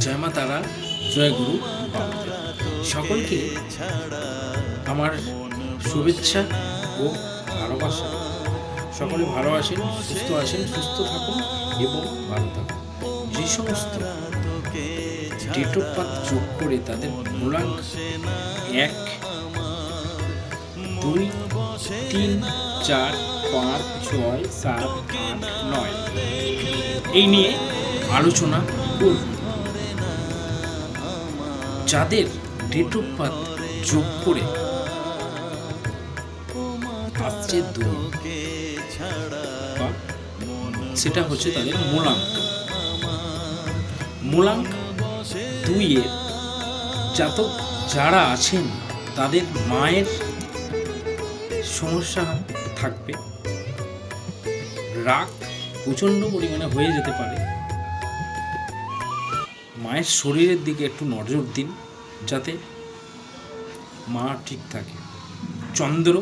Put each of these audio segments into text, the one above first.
জয় মা তারা, জয় গুরু বামদেব। সকলকে আমার শুভেচ্ছা ও ভালোবাসা। সকলে ভালো আছেন, সুস্থ আছেন, সুস্থ থাকুন এবং ভালো থাকুন। যে সমস্ত ডেট অফ বার্থ যোগ করে তাদের মূলাঙ্ক 1, 2, 3, 4, 5, 6, 7, 8, 9 এই নিয়ে আলোচনা করব। যাদের ডেট অফ বার্থ যোগ করে আসছে 2, সেটা হচ্ছে তাদের মূলাঙ্ক 2 এর জাতক যারা আছেন তাদের মায়ের সমস্যা থাকবে, রাগ প্রচণ্ড পরিমাণে হয়ে যেতে পারে। মায়ের শরীরের দিকে একটু নজর দিন যাতে মা ঠিক থাকে। চন্দ্র,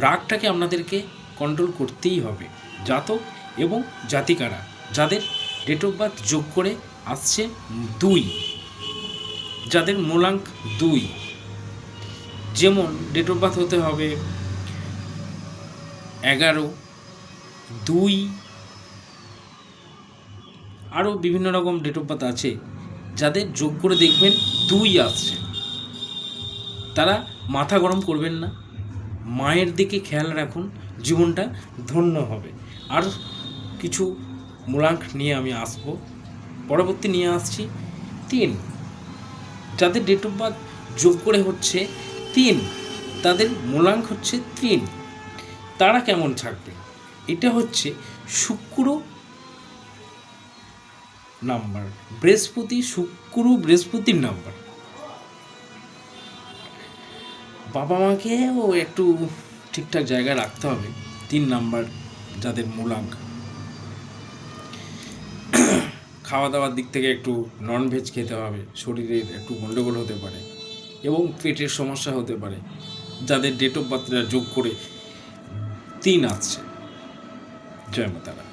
রাগটাকে আপনাদেরকে কন্ট্রোল করতেই হবে। জাতক এবং জাতিকারা যাদের ডেট অফ বার্থ যোগ করে আসছে 2, যাদের মূলাঙ্ক 2, যেমন ডেট অফ বার্থ হতে হবে 11, 2, আরও বিভিন্ন রকম ডেট অফ বার্থ আছে। যাদের যোগ করে দেখবেন 2 আসছে, তারা মাথা গরম করবেন না, মায়ের দিকে খেয়াল রাখুন, জীবনটা ধন্য হবে। আর কিছু মূলাঙ্ক নিয়ে আমি আসবো, পরবর্তী নিয়ে আসছি 3, যাদের ডেট অফ বার্থ যোগ করে হচ্ছে 3, তাদের মূলাঙ্ক হচ্ছে 3, তারা কেমন থাকবে? এটা হচ্ছে শুক্র নাম্বার, বৃহস্পতির নাম্বার। বাবা মাকেও একটু ঠিকঠাক জায়গায় রাখতে হবে। 3 নাম্বার যাদের মূলাঙ্ক, খাওয়া দাওয়ার দিক থেকে একটু ননভেজ খেতে হবে, শরীরের একটু গণ্ডগোল হতে পারে এবং পেটের সমস্যা হতে পারে। যাদের ডেট অফ বার্থটা যোগ করে 3 আসছে, জয় মা তারা।